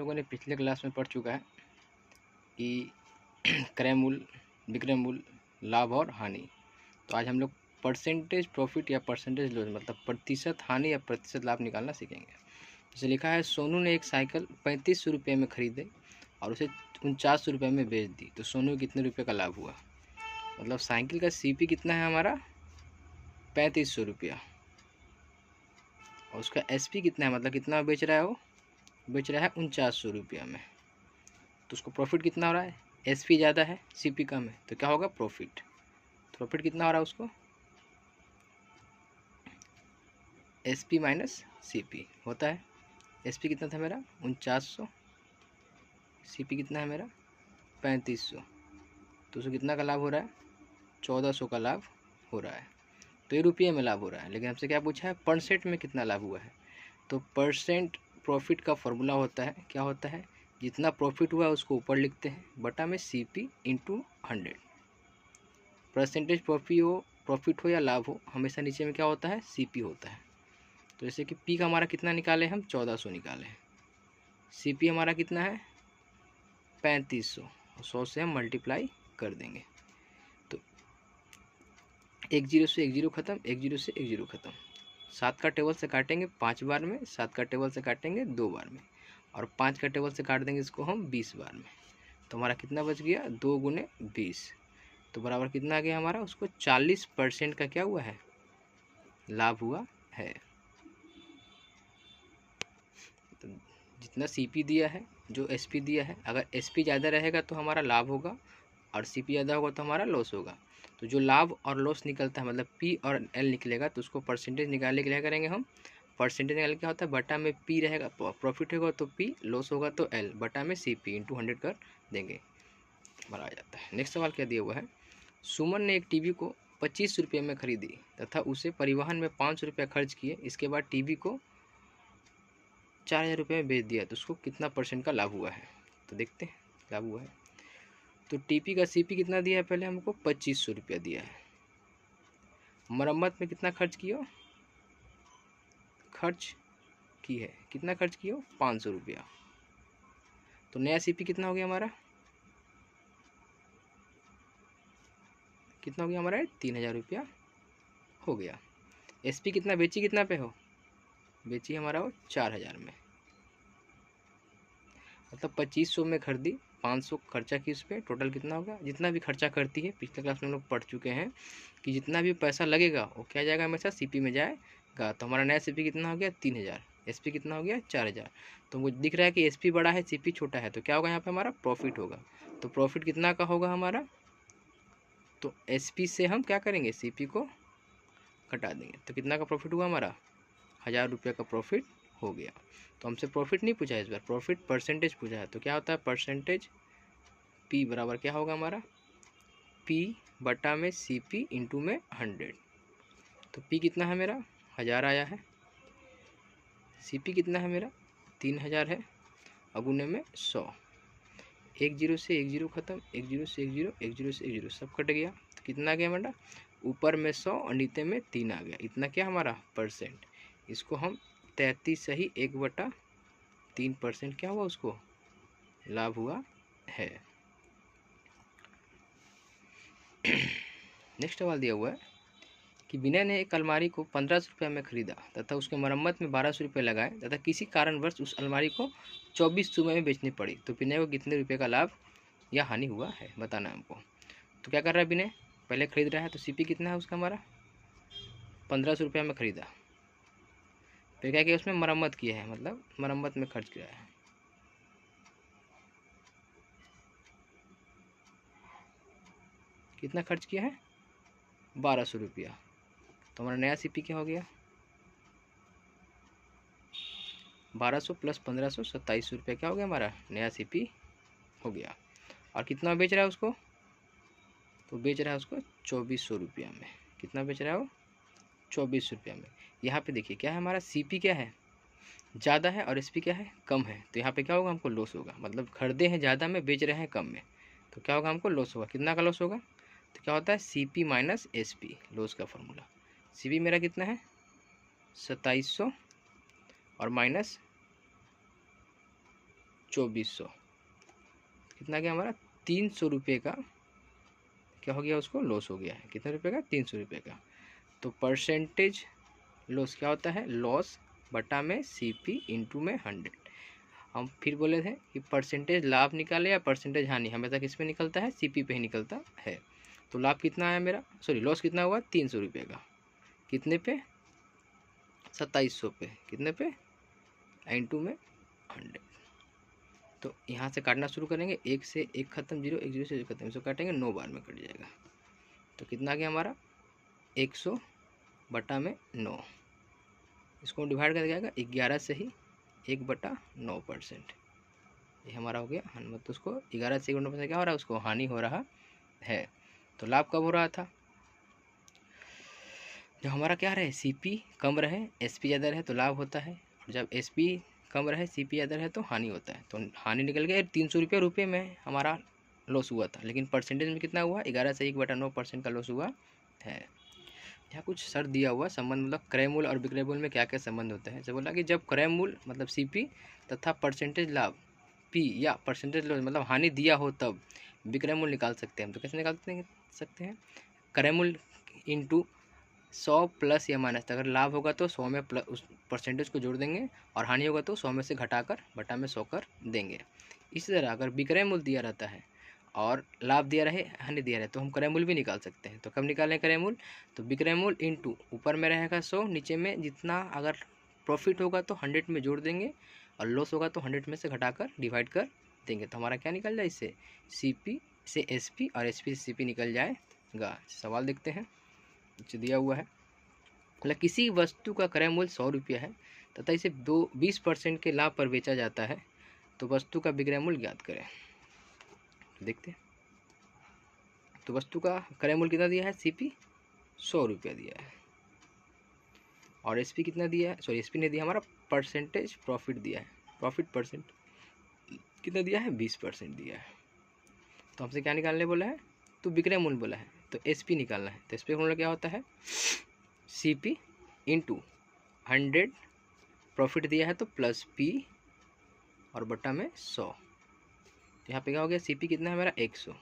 लोगों ने पिछले क्लास में पढ़ चुका है कि क्रय मूल्य, विक्रय मूल्य, लाभ और हानि। तो आज हम लोग परसेंटेज प्रॉफिट या परसेंटेज लॉस मतलब प्रतिशत हानि या प्रतिशत लाभ निकालना सीखेंगे। जैसे लिखा है, सोनू ने एक साइकिल 3500 रुपये में खरीदे और उसे 4900 रुपये में बेच दी, तो सोनू को कितने रुपये का लाभ हुआ। मतलब साइकिल का सीपी कितना है हमारा 3500 रुपया और उसका एसपी कितना है, मतलब कितना बेच रहा है, वो बेच रहा है 4900 रुपया में। तो उसको प्रॉफिट कितना हो रहा है, एसपी ज़्यादा है सीपी कम है, तो क्या होगा प्रॉफिट। प्रॉफिट कितना हो रहा है उसको, एसपी माइनस सीपी होता है। एसपी कितना था मेरा 4900, सीपी कितना है मेरा 3500, तो उसको कितना का लाभ हो रहा है 1400 का लाभ हो रहा है। तो ये रुपये में लाभ हो रहा है, लेकिन हमसे क्या पूछा है परसेंट में कितना लाभ हुआ है। तो परसेंट प्रॉफिट का फॉर्मूला होता है, क्या होता है, जितना प्रॉफिट हुआ उसको ऊपर लिखते हैं बटा में सीपी इंटू 100। परसेंटेज प्रॉफिट हो या लाभ हो, हमेशा नीचे में क्या होता है सीपी होता है। तो जैसे कि पी का हमारा कितना निकाले हम 1400 निकाले हैं, सीपी हमारा कितना है 3500, 100 से हम मल्टीप्लाई कर देंगे। तो एक जीरो से एक जीरो खत्म, एक जीरो से एक जीरो खत्म। 7 का टेबल से काटेंगे 5 बार में, 7 का टेबल से काटेंगे 2 बार में, और 5 का टेबल से काट देंगे इसको हम 20 बार में। तो हमारा कितना बच गया 2 गुने 20, तो बराबर कितना आ गया हमारा, उसको 40% का क्या हुआ है लाभ हुआ है। तो जितना सीपी दिया है, जो एसपी दिया है, अगर एसपी ज़्यादा रहेगा तो हमारा लाभ होगा और सीपी ज़्यादा होगा तो हमारा लॉस होगा। तो जो लाभ और लॉस निकलता है मतलब पी और एल निकलेगा, तो उसको परसेंटेज निकालने के लिए करेंगे हम, परसेंटेज निकाल क्या होता है बटा में पी रहेगा, प्रॉफिट होगा तो पी, लॉस होगा तो एल, बटा में सी पी इंटू 100 कर देंगे, बड़ा आ जाता है। नेक्स्ट सवाल क्या दिया हुआ है, सुमन ने एक टीवी को 25 रुपये में खरीदी तथा उसे परिवहन में 500 रुपये खर्च किए, इसके बाद टीवी को 4000 रुपये में बेच दिया, तो उसको कितना परसेंट का लाभ हुआ है। तो देखते हैं लाभ हुआ है। तो टीपी का सीपी कितना दिया है, पहले हमको 2500 रुपया दिया है। मरम्मत में कितना खर्च की है, कितना खर्च की हो 500 रुपया। तो नया सीपी कितना हो गया हमारा, कितना हो गया हमारा 3000 रुपया हो गया। एसपी कितना बेची, कितना पे हो, बेची हमारा हो 4000 में, मतलब 2500 में खरीदी, 500 खर्चा की उस पर, टोटल कितना होगा, जितना भी खर्चा करती है पिछले क्लास में हम लोग पढ़ चुके हैं कि जितना भी पैसा लगेगा वो क्या जाएगा हमेशा सीपी में जाएगा। तो हमारा नया सीपी कितना हो गया 3000, एसपी कितना हो गया 4000। तो मुझे दिख रहा है कि एसपी बड़ा है सीपी छोटा है, तो क्या होगा यहाँ पे हमारा प्रॉफिट होगा। तो प्रॉफिट कितना का होगा हमारा, तो एसपी से हम क्या करेंगे सीपी को घटा देंगे, तो कितना का प्रॉफिट हुआ हमारा 1000 रुपये का प्रॉफिट हो गया। तो हमसे प्रॉफिट नहीं पूछा है इस बार, प्रॉफिट परसेंटेज पूछा है। तो क्या होता है परसेंटेज पी बराबर क्या होगा हमारा पी बटा में सी पी इंटू में 100। तो पी कितना है मेरा 1000 आया है, सी पी कितना है मेरा 3000 है, अगुने में 100, एक जीरो से एक जीरो खत्म, एक जीरो से एक जीरो, एक जीरो से एक जीरो, सब कट गया। तो कितना आ गया बेटा, ऊपर में 100 और नीचे में 3 आ गया, इतना क्या हमारा परसेंट। इसको हम 33 सही 1/3% क्या हुआ उसको लाभ हुआ है। नेक्स्ट सवाल दिया हुआ है कि विनय ने एक अलमारी को 1500 रुपये में खरीदा तथा उसके मरम्मत में 1200 रुपये लगाए तथा किसी कारणवश उस अलमारी को 2400 में बेचनी पड़ी, तो विनय को कितने रुपये का लाभ या हानि हुआ है बताना है हमको। तो क्या कर रहा है विनय, पहले खरीद रहा है, तो सीपी कितना है उसका हमारा 1500 रुपये में खरीदा, फिर क्या किया उसमें मरम्मत किया है, मतलब मरम्मत में खर्च किया है, कितना खर्च किया है 1200 रुपया। तो हमारा नया सीपी क्या हो गया 1200 प्लस 1500 2700 रुपये क्या हो गया हमारा नया सीपी हो गया। और कितना बेच रहा है उसको, तो बेच रहा है उसको 2400 रुपया में, कितना बेच रहा है वो 2400 रुपया में। यहाँ पे देखिए क्या है हमारा सीपी क्या है ज़्यादा है और एसपी क्या है कम है, तो यहाँ पे क्या होगा हमको लॉस होगा, मतलब खरीदे हैं ज़्यादा में बेच रहे हैं कम में, तो क्या होगा हमको लॉस होगा। कितना का लॉस होगा, तो क्या होता है सीपी माइनस एसपी, लॉस का फॉर्मूला। सीपी मेरा कितना है 2700 और माइनस 2400, कितना गया हमारा 300 रुपये का क्या हो गया, उसको लॉस हो गया है। कितने रुपये का, 300 रुपये का। तो परसेंटेज लॉस क्या होता है, लॉस बटा में CP इंटू में 100। हम फिर बोले थे कि परसेंटेज लाभ निकाले या परसेंटेज हानि, हमेशा किस पे निकलता है, CP पे ही निकलता है। तो लाभ कितना आया मेरा, सॉरी लॉस कितना हुआ 300 रुपये का, कितने पे 2700 पे, कितने पे इंटू में 100। तो यहाँ से काटना शुरू करेंगे, 1 से 1 खत्म, 0 1 0 से 0 खत्म, इसको काटेंगे 9 बार में कट जाएगा। तो कितना आ गया हमारा 100 बटा में 9, इसको डिवाइड कर जाएगा 11 से ही 1 बटा 9%, ये हमारा हो गया। मतलब उसको 11 से 9% क्या हो रहा है, उसको हानि हो रहा है। तो लाभ कब हो रहा था, जब हमारा क्या रहे, CP कम रहे SP ज़्यादा रहे तो लाभ होता है, और जब SP कम रहे CP ज़्यादा रहे तो हानि होता है। तो हानि निकल गया 300 रुपये में हमारा लॉस हुआ था, लेकिन परसेंटेज में कितना हुआ, 11 से 1 बटा 9% का लॉस हुआ है। यहाँ कुछ सर दिया हुआ संबंध, मतलब क्रय मूल्य और विक्रय मूल्य में क्या क्या संबंध होते हैं। जब बोला कि जब क्रय मूल्य मतलब CP तथा परसेंटेज लाभ P या परसेंटेज लॉस मतलब हानि दिया हो तब विक्रय मूल्य निकाल सकते हैं। तो कैसे निकाल सकते हैं, क्रय मूल्य इंटू 100 प्लस या माइनस, अगर लाभ होगा तो 100 में प्लस उस परसेंटेज को जोड़ देंगे, और हानि होगा तो 100 में से घटाकर बटा में 100 कर देंगे। इसी तरह अगर विक्रय मूल्य दिया रहता है और लाभ दिया रहे हानि दिया रहे तो हम क्रय मूल्य भी निकाल सकते हैं। तो कब निकालें क्रय मूल्य, तो विक्रय मूल्य इंटू ऊपर में रहेगा 100, नीचे में जितना अगर प्रॉफिट होगा तो 100 में जोड़ देंगे, और लॉस होगा तो 100 में से घटाकर डिवाइड कर देंगे। तो हमारा क्या निकल जाए, इससे CP से SP और SP से CP निकल जाएगा। सवाल देखते हैं, जो दिया हुआ है, मतलब किसी वस्तु का क्रय मूल्य 100 रुपया है तथा इसे 20% के लाभ पर बेचा जाता है, तो वस्तु का विक्रय मूल्य ज्ञात करें। देखते हैं, तो वस्तु का क्रय मूल्य कितना दिया है, CP 100 रुपया दिया है, और SP कितना दिया है, सॉरी SP ने दिया हमारा परसेंटेज प्रॉफिट दिया है, प्रॉफिट परसेंट कितना दिया है, 20% दिया है। तो हमसे क्या निकालने बोला है, तो विक्रय मूल्य बोला है, तो SP निकालना है। तो SP का मूल्य क्या होता है, CP इंटू 100 प्रॉफिट दिया है तो प्लस P और बटा में 100। यहाँ पे क्या हो गया, CP कितना है मेरा 100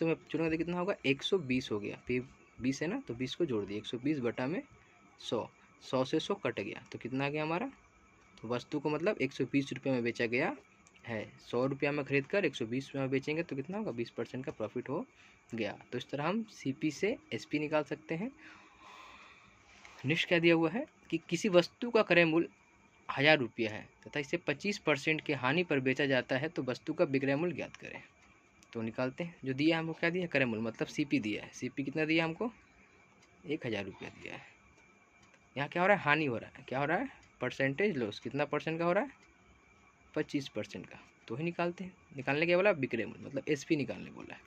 में जोड़ेंगे तो कितना होगा 120 हो गया, P 20 है ना, तो 20 को जोड़ दिया, 120 बटा में 100 से 100 कट गया, तो कितना आ गया हमारा, तो वस्तु को मतलब 120 रुपये में बेचा गया है। 100 रुपया में खरीद कर 120 रुपये में बेचेंगे तो कितना होगा, 20% का प्रॉफिट हो गया। तो इस तरह हम CP से SP निकाल सकते हैं। नेक्स्ट क्या दिया हुआ है कि किसी वस्तु का क्रय मूल्य 1000 रुपया है तथा इसे 25% के हानि पर बेचा जाता है, तो वस्तु का विक्रय मूल्य ज्ञात करें। तो निकालते हैं, जो दिया हमको क्या दिया, क्रय मूल्य मतलब CP दिया है, CP कितना दिया हमको 1000 रुपया दिया है। यहाँ क्या हो रहा है, हानि हो रहा है, क्या हो रहा है, परसेंटेज लॉस, कितना परसेंट का हो रहा है, 25% का। तो ही निकालते हैं, निकालने क्या बोला, विक्रय मूल्य मतलब SP निकालने बोला है।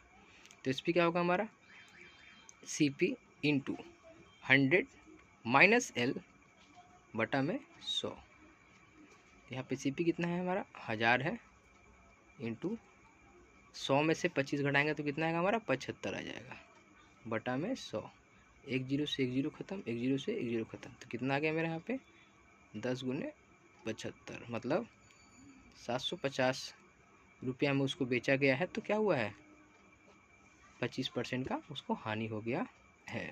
तो SP क्या होगा हमारा, CP इंटू 100 माइनस L बटा में 100। यहाँ पे CP कितना है हमारा 1000 है, इंटू 100 में से 25 घटाएंगे तो कितना आएगा हमारा 75 आ जाएगा, बटा में 100। 1 0 से 1 0 खत्म, 1 0 से 1 0 खत्म, तो कितना आ गया मेरे यहाँ पे 10 गुने 75, मतलब 750 रुपया में उसको बेचा गया है। तो क्या हुआ है, 25% का उसको हानि हो गया है।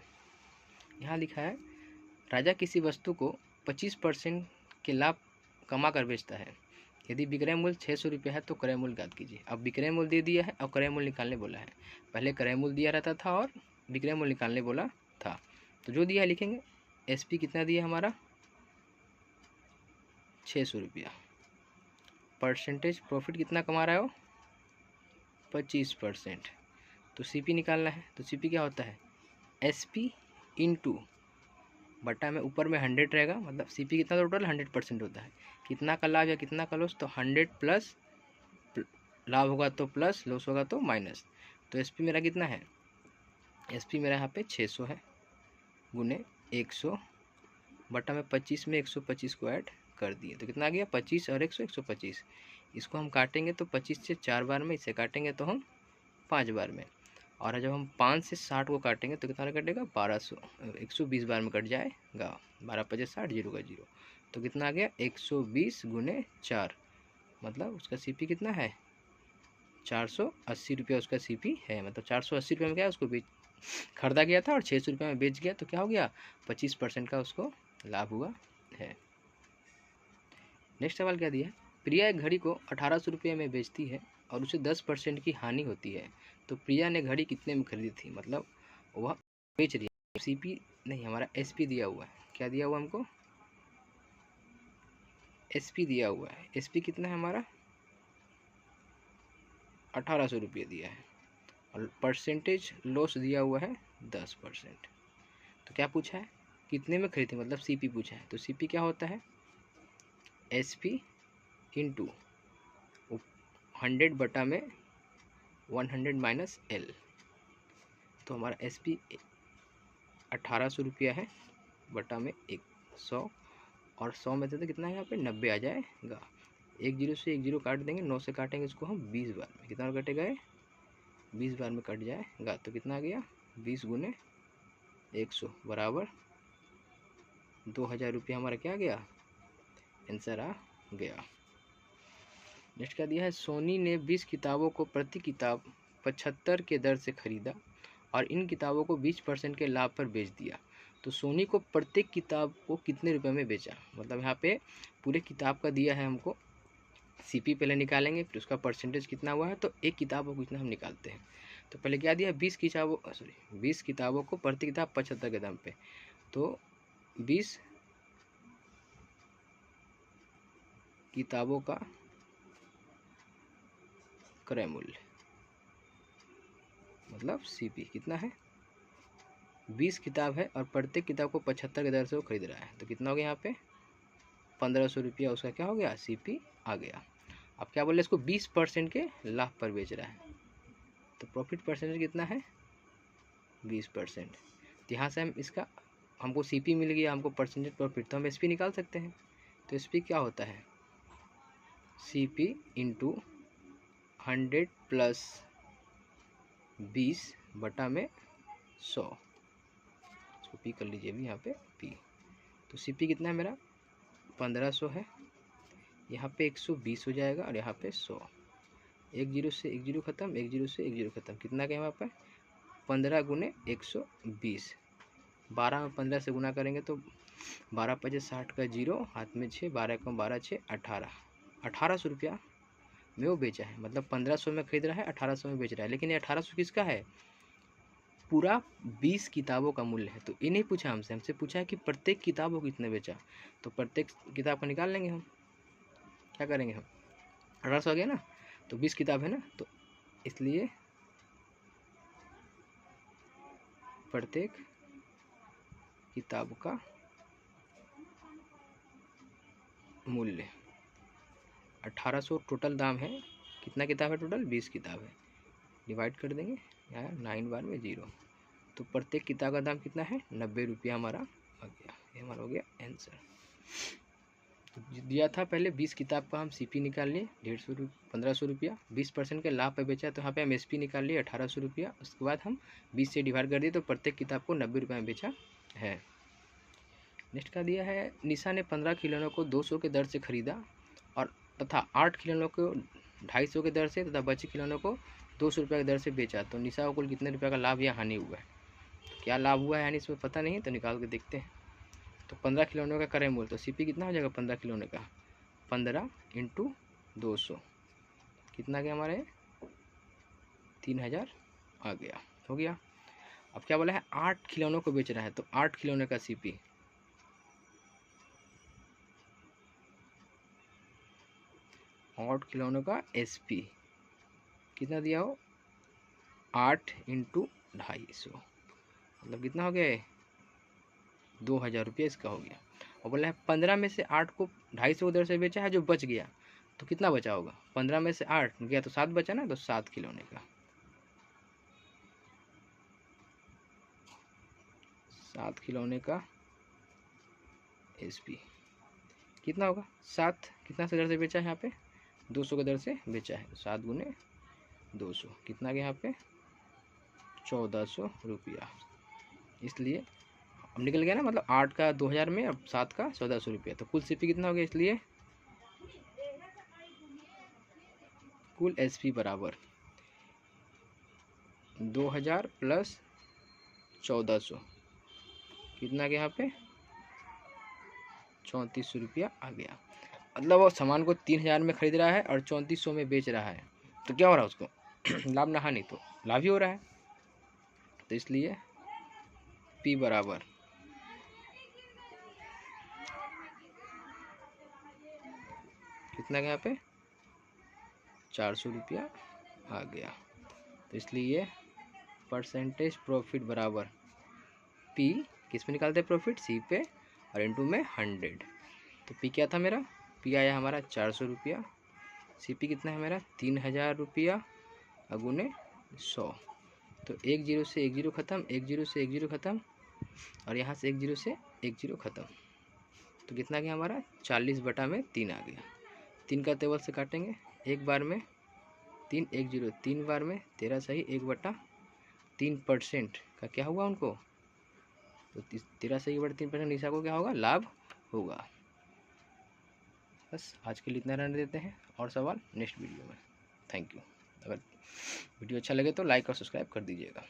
यहाँ लिखा है, राजा किसी वस्तु को 25% के लाभ कमा कर बेचता है, यदि विक्रय मूल्य 600 रुपया है तो क्रय मूल्य ज्ञात कीजिए। अब विक्रय मूल्य दे दिया है और क्रय मूल्य निकालने बोला है, पहले क्रय मूल्य दिया रहता था और विक्रय मूल्य निकालने बोला था। तो जो दिया है लिखेंगे, SP कितना दिया हमारा 600 रुपया, परसेंटेज प्रॉफिट कितना कमा रहा है वो 25%, तो CP निकालना है। तो CP क्या होता है, SP इंटू बटा में ऊपर में 100 रहेगा, मतलब CP कितना टोटल 100% होता है, कितना का लाभ या कितना का लॉस, तो 100 प्लस लाभ होगा तो प्लस, लॉस होगा तो माइनस। तो SP मेरा कितना है, SP मेरा यहाँ पे 600 है, गुने 100 बटा में 25 में 125 को ऐड कर दिए, तो कितना आ गया 25 और 100 125। इसको हम काटेंगे तो 25 से 4 बार में, इसे काटेंगे तो हम 5 बार में, और जब हम 5 से 60 को काटेंगे तो कितना कटेगा 1200, 120 बार में कट जाएगा, 12 5 60 0 का 0, तो कितना आ गया 120 गुने 4, मतलब उसका सीपी कितना है 480 रुपया उसका सीपी है। मतलब 480 रुपये में क्या है उसको बेच खरीदा गया था और 600 रुपये में बेच गया, तो क्या हो गया 25% का उसको लाभ हुआ है। नेक्स्ट सवाल क्या दिया है, प्रिया एक घड़ी को 1800 रुपये में बेचती है और उसे 10% की हानि होती है, तो प्रिया ने घड़ी कितने में खरीदी थी। मतलब वह बेच रही है, सीपी नहीं हमारा एसपी दिया हुआ है। क्या दिया हुआ हमको एसपी दिया हुआ है। एसपी कितना है हमारा 1800 रुपये दिया है और परसेंटेज लॉस दिया हुआ है 10%। तो क्या पूछा है कितने में खरीदी, मतलब सीपी पूछा है। तो सीपी क्या होता है एसपी इंटू 100 बटा में 100 माइनस एल। तो हमारा एसपी 1800 रुपया है बटा में 100 और 100 में से तो कितना है यहाँ पे 90 आ जाएगा। 1 जीरो से 1 जीरो काट देंगे, 9 से काटेंगे इसको हम 20 बार में, कितना कटेगा 20 बार में कट जाएगा। तो कितना आ गया 20 गुने 100 बराबर 2000 रुपया हमारा क्या आ गया आंसर आ गया। नेक्स्ट क्या दिया है, सोनी ने 20 किताबों को प्रति किताब 75 के दर से खरीदा और इन किताबों को 20% के लाभ पर बेच दिया। तो सोनी को प्रत्येक किताब को कितने रुपए में बेचा। मतलब यहाँ पे पूरे किताब का दिया है हमको, सीपी पहले निकालेंगे फिर उसका परसेंटेज कितना हुआ है, तो एक किताब को कितना हम निकालते हैं। तो पहले क्या दिया 20 किताबों को प्रति किताब 75 के दाम पे, तो 20 किताबों का क्रय मूल्य मतलब सीपी कितना है 20 किताब है और प्रत्येक किताब को 75 के दर से वो खरीद रहा है, तो कितना हो गया यहाँ पे 1500 रुपया उसका क्या हो गया सीपी आ गया। अब क्या बोले इसको 20% के लाभ पर बेच रहा है, तो प्रॉफिट परसेंटेज कितना है 20%। तो यहाँ से हम इसका हमको सीपी मिल गया, हमको परसेंटेज प्रॉफिट, तो हम एसपी निकाल सकते हैं। तो एसपी क्या होता है सीपी इंटू 100 प्लस 20 बटा में 100, इसको पी कर लीजिए भी यहाँ पे पी। तो सीपी कितना है मेरा 1500 है, यहाँ पे 120 हो जाएगा और यहाँ पे 100। 1 जीरो से 1 जीरो खत्म, 1 जीरो से 1 जीरो खत्म, कितना क्या वहाँ पर 15 गुने 120। 12 में 15 से गुना करेंगे तो 12 पचे 60 का जीरो, हाथ में 6, 12 कम 12 6 1800 रुपया में वो बेचा है। मतलब 1500 में खरीद रहा है 1800 में बेच रहा है, लेकिन ये 1800 किसका है पूरा 20 किताबों का मूल्य है। तो ये नहीं पूछा हमसे पूछा है कि प्रत्येक किताब को कितने बेचा। तो प्रत्येक किताब का निकाल लेंगे हम, क्या करेंगे हम 1800 आ गया ना, तो 20 किताब है ना, तो इसलिए प्रत्येक किताब का मूल्य 1800 टोटल दाम है। कितना किताब है टोटल 20 किताब है, डिवाइड कर देंगे यहाँ 9 बार में 0, तो प्रत्येक किताब का दाम कितना है 90 रुपया हमारा आ गया। ये हमारा हो गया आंसर। तो दिया था पहले 20 किताब का हम सीपी निकाल लिए 1500 रुपया, 20% के लाभ पे बेचा, तो यहाँ पे हम एसपी निकाल लिए 1800 रुपया। उसके बाद हम 20 से डिवाइड कर दिए तो प्रत्येक किताब को 90 रुपये में बेचा है। नेक्स्ट का दिया है निशा ने 15 खिलौनों को 200 के दर से खरीदा और तथा 8 खिलौनों को 250 के दर से तथा बचे खिलौनों को 200 रुपये की दर से बेचा। तो निशा को कुल कितने रुपये का लाभ या हानि हुआ है। तो क्या लाभ हुआ है यानी इसमें पता नहीं, तो निकाल के देखते हैं। तो 15 खिलौनों का क्रय मूल्य, तो सीपी कितना हो जाएगा 15 खिलौने का 15 इंटू 200, कितना गया हमारे 3000 आ गया, हो गया। अब क्या बोला है 8 खिलौनों को बेच रहा है, तो 8 खिलौने का सीपी 8 खिलौनों का एसपी कितना दिया हो 8 इंटू 250, मतलब कितना हो गया 2000 रुपये इसका हो गया। और बोला है 15 में से 8 को 250 उधर से बेचा है, जो बच गया तो कितना बचा होगा 15 में से 8 गया तो 7 बचा ना, तो 7 खिलौने का 7 खिलौने का एसपी कितना होगा 7, कितना से दर से बेचा है यहाँ पे 200 के दर से बेचा है, 7 गुने 200 कितना गया यहाँ पे 1400 रुपया। इसलिए अब निकल गया ना, मतलब 8 का 2000 में, अब 7 का 1400 रुपया, तो कुल सीपी कितना हो गया। इसलिए कुल एसपी बराबर 2000 प्लस 1400 कितना गया यहाँ पे 3400 रुपया आ गया। मतलब वो सामान को 3000 में खरीद रहा है और 3400 में बेच रहा है, तो क्या हो रहा है उसको लाभ ना हानि, तो लाभ ही हो रहा है। तो इसलिए पी बराबर कितना गया यहाँ पे 400 रुपया आ गया। तो इसलिए परसेंटेज प्रॉफिट बराबर पी किस में निकालते हैं प्रॉफिट, सी पे और इनटू में 100। तो पी क्या था मेरा, पी आया हमारा 400 रुपया, सी पी कितना है मेरा 3000 रुपया अगुने 100। तो 1 0 से 1 0 ख़त्म, 1 0 से 1 0 ख़त्म और यहाँ से 1 0 से 1 0 ख़त्म। तो कितना गया हमारा 40/3 आ गया। 3 का टेबल से काटेंगे, एक बार में 3 1 0, 3 बार में 13 सही 1/3% का क्या हुआ उनको, तो 13 सही 1/3% निशा को क्या होगा लाभ होगा। बस आज के लिए इतना रहने देते हैं, और सवाल नेक्स्ट वीडियो में। Thank you. अगर वीडियो अच्छा लगे तो लाइक और सब्सक्राइब कर दीजिएगा।